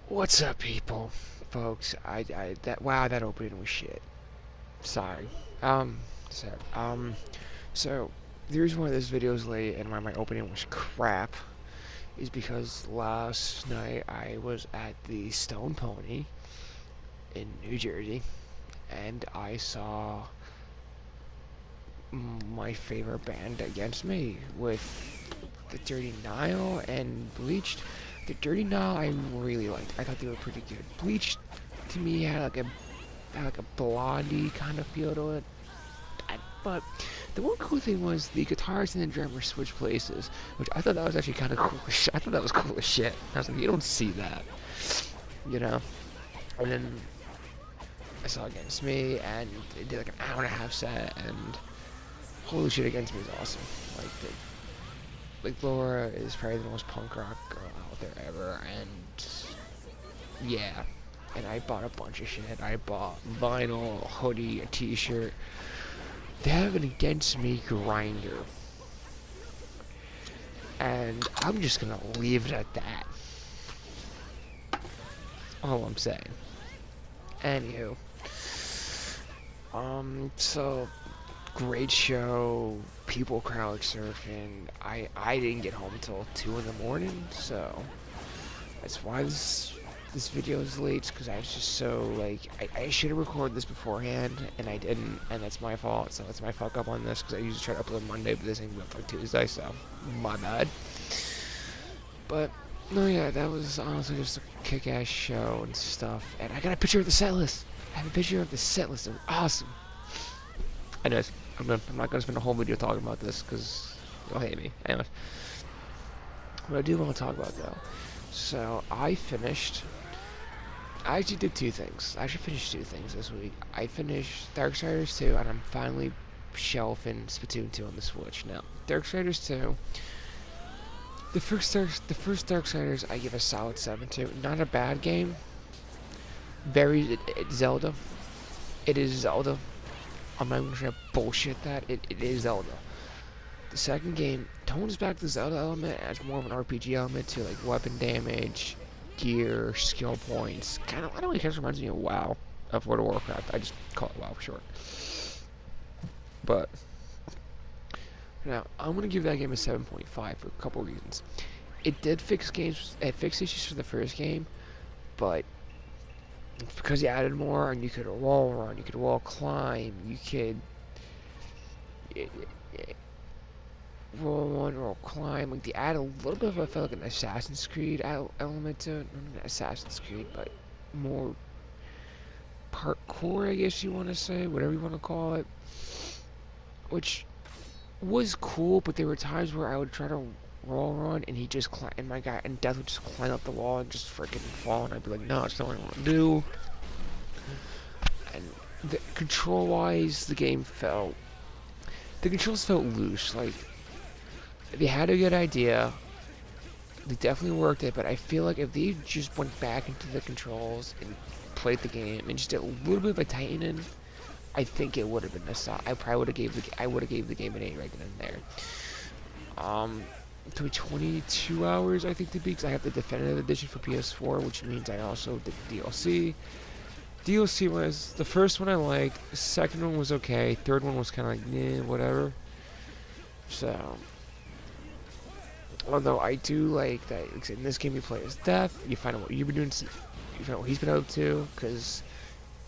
What's up, people, folks? That opening was shit. Sorry. Um, so, um, so the reason why this video is late and why my opening was crap is because last night I was at the Stone Pony in New Jersey, and I saw my favorite band against me with the Dirty Nile and Bleached. The Dirty Nile I really liked. I thought they were pretty good. Bleached to me had like a blondie kind of feel to it. But the one cool thing was the guitarist and the drummer switched places, which I thought that was actually kind of cool. I thought that was cool as shit. I was like, you don't see that, you know. And then I saw Against Me, and they did like an hour and a half set, and holy shit, Against Me is awesome. Like Laura is probably the most punk rock girl out there ever, and yeah. And I bought a bunch of shit. I bought vinyl, a hoodie, a t-shirt. They have an Against Me grinder. And I'm just gonna leave it at that. All I'm saying. Anywho. So great show. People crowd surfing. I didn't get home until 2 in the morning, so that's why this video is late, because I was just so, like, I should have recorded this beforehand, and I didn't, and that's my fault, so it's my fuck up on this, because I usually try to upload Monday, but this ain't going to upload Tuesday, so my bad. But, no, yeah, that was honestly just a kick-ass show and stuff, and I got a picture of the set list. I have a picture of the set list. It was awesome. Anyways, I'm not going to spend a whole video talking about this, because you'll hate me. Anyways, what I do want to talk about, though, so I actually did two things. I actually finished two things this week. I finished Darksiders 2, and I'm finally shelving Splatoon 2 on the Switch. Now, Darksiders 2, the first Darksiders I give a solid 7 to. Not a bad game. It's Zelda. It is Zelda. I'm not even trying to bullshit that. It is Zelda. The second game tones back the Zelda element, adds more of an RPG element to like weapon damage, gear, skill points. Kind of, I don't know, it kind of reminds me of WoW, of World of Warcraft. I just call it WoW for short. But now I'm gonna give that game a 7.5 for a couple reasons. It did fix games, it fixed issues for the first game, but because you added more, and you could wall run, you could wall climb, you could roll one, roll climb. Like, they add a little bit of, I felt like, an Assassin's Creed element to it. Not Assassin's Creed, but more parkour, I guess you want to say, whatever you want to call it. Which was cool, but there were times where I would try to roll run, and and Death would just climb up the wall and just freaking fall, and I'd be like, no, it's not what I want to do. And control-wise, the controls felt loose. Like, they had a good idea. They definitely worked it, but I feel like if they just went back into the controls and played the game and just did a little bit of a tightening, I think it would have been a solid. I probably would have gave the game an 8 right then and there. It took 22 hours, I think, to beat, because I have the definitive edition for PS4, which means I also did DLC. DLC was the first one I liked. The second one was okay. Third one was kind of like, eh, whatever. So, although I do like that in this game you play as Death, you find out what you've been doing, you find out what he's been up to, because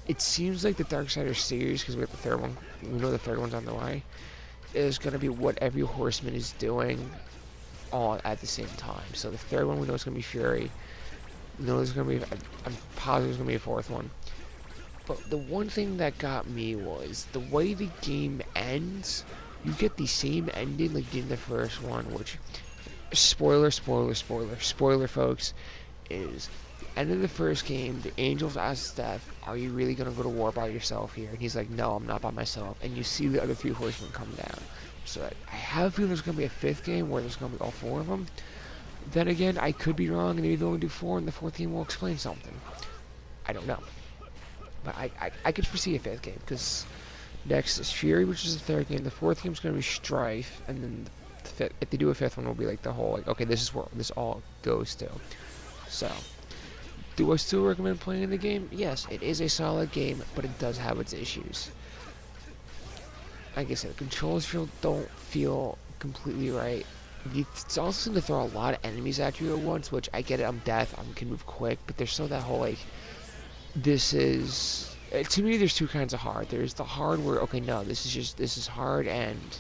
it seems like the Darksiders series, because we have the third one, we know the third one's on the way, is going to be what every horseman is doing all at the same time. So the third one we know is going to be Fury. We know there's going to be, I'm positive there's going to be a fourth one. But the one thing that got me was the way the game ends. You get the same ending like you did in the first one, which, spoiler, folks, is the end of the first game. The angels ask Death, "Are you really gonna go to war by yourself here?" And he's like, "No, I'm not by myself." And you see the other three horsemen come down. So I have a feeling there's gonna be a fifth game where there's gonna be all four of them. Then again, I could be wrong, and maybe they'll only do 4, and the fourth game will explain something. I don't know. But I could foresee a fifth game, because next is Fury, which is the third game. The fourth game is going to be Strife, and then if they do a fifth one, it'll be like the whole, like, okay, this is where this all goes to. So, Do I still recommend playing the game? Yes, it is a solid game, but it does have its issues. Like I said, the controls don't feel completely right. It's also seem to throw a lot of enemies at you at once, which I get it, I'm deaf, I can move quick, but there's still that whole, like, this is... To me, there's two kinds of hard. There's the hard where, okay, no, this is hard, and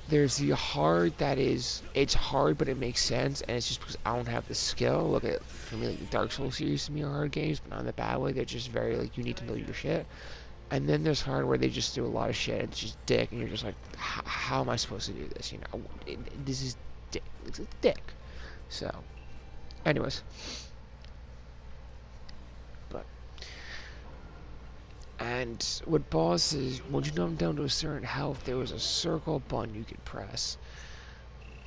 there's the hard that is, it's hard, but it makes sense, and it's just because I don't have the skill. Look at, for me, like, the Dark Souls series to me are hard games, but not in the bad way. They're just very, like, you need to know your shit. And then there's hard where they just do a lot of shit. It's just dick, and you're just like, how am I supposed to do this? You know, this is dick. It's a dick. So, anyways, but and with bosses, once you knock them down to a certain health, there was a circle button you could press,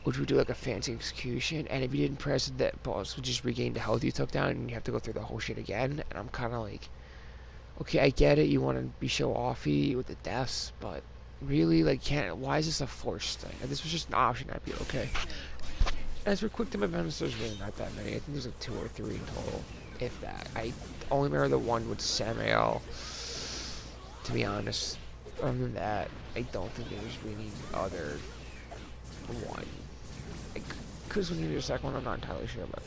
which would do like a fancy execution. And if you didn't press it, that boss would just regain the health you took down, and you have to go through the whole shit again. And I'm kind of like, okay, I get it. You want to be show-offy with the deaths, but really, like, why is this a forced thing? If this was just an option, I'd be okay. As for quick time events, there's really not that many. I think there's like 2 or 3 in total, if that. I only remember the one with Samuel, to be honest. Other than that, I don't think there's really other one. Because when you do the second one, I'm not entirely sure, but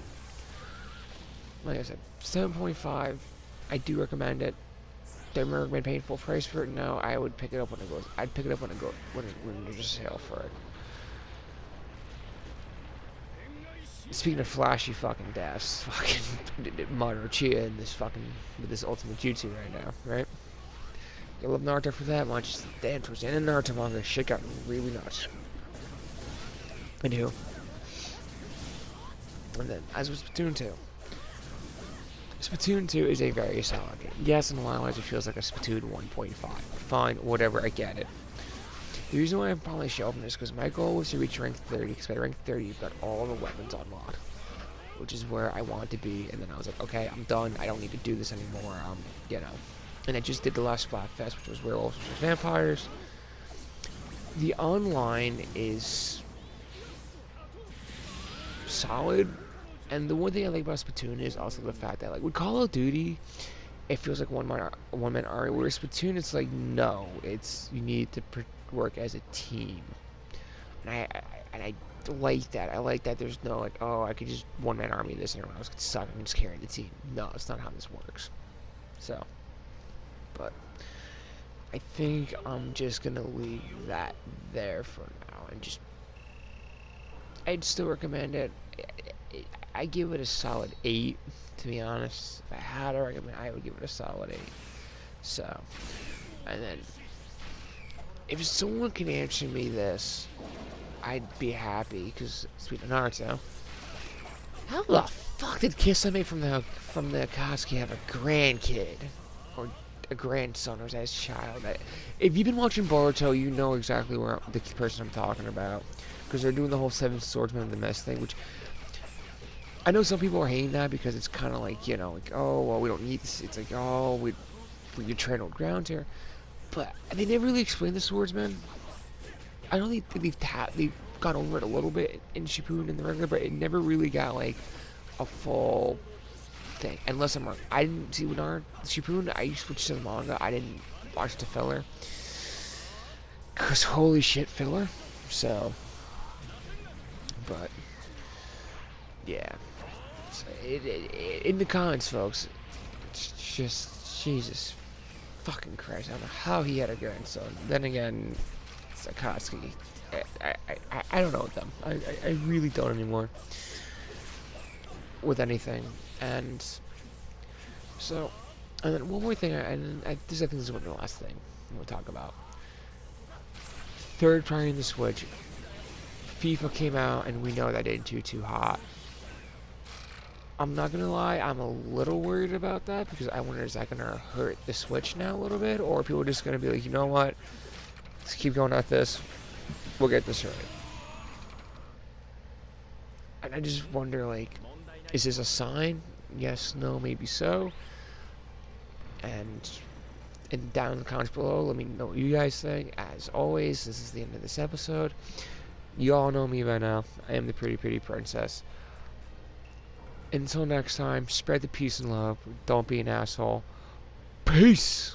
like I said, 7.5. I do recommend it. Do I recommend paying full price for it? No, I would pick it up when it goes. I'd pick it up when there's a sale for it. Speaking of flashy fucking deaths, fucking Madara Chia in this fucking with this ultimate jutsu right now, right? I love Naruto for that much. Damn, towards the end of Naruto manga, shit got really nuts. I do. And then, as with Splatoon 2. Splatoon 2 is a very solid game. Yes, in a lot of ways it feels like a Splatoon 1.5. Fine, whatever, I get it. The reason why I'm probably shelving this is because my goal was to reach rank 30, because by rank 30 you've got all the weapons unlocked, which is where I want to be. And then I was like, okay, I'm done, I don't need to do this anymore, you know. And I just did the last Splatfest, which was werewolves versus vampires. The online is solid, and the one thing I like about Splatoon is also the fact that, like, with Call of Duty, it feels like one-man army, whereas Splatoon, it's like, no, it's, you need to work as a team. And I like that. I like that there's no, like, oh, I could just one-man army this and everyone else could suck and just carry the team. No, it's not how this works. So, but I think I'm just gonna leave that there for now and just, I'd still recommend it. I give it a solid 8, to be honest. If I had to recommend, I would give it a solid 8. So, and then, if someone can answer me this, I'd be happy, because, speaking of Naruto, how the fuck did Kisame from the Akatsuki have a grandkid? Or a grandson, or is that his child? If you've been watching Boruto, you know exactly where the person I'm talking about. Because they're doing the whole 7 swordsmen of the mess thing, which I know some people are hating that because it's kind of like, you know, like, oh, well, we don't need this. It's like, oh, we can train old ground here. But they never really explained the swordsman. I know they've gone over it a little bit in Shippuden and the regular, but it never really got, like, a full thing. Unless I'm wrong. I didn't see Shippuden. I switched to the manga. I didn't watch the filler. Because holy shit, filler. So, but, yeah. So in the comments, folks, it's just, Jesus fucking Christ, I don't know how he had a grandson. Then again, it's Akatsuki. I don't know with them. I really don't anymore. With anything. And so, and then one more thing, I think this is one of the last thing we'll talk about. Third party in the Switch. FIFA came out, and we know that didn't do too hot. I'm not gonna lie, I'm a little worried about that, because I wonder, is that gonna hurt the Switch now a little bit, or are people just gonna be like, you know what, let's keep going at this, we'll get this right. And I just wonder, like, is this a sign? Yes, no, maybe so. And down in the comments below, let me know what you guys think. As always, this is the end of this episode. You all know me by now. I am the pretty princess. Until next time, spread the peace and love. Don't be an asshole. Peace!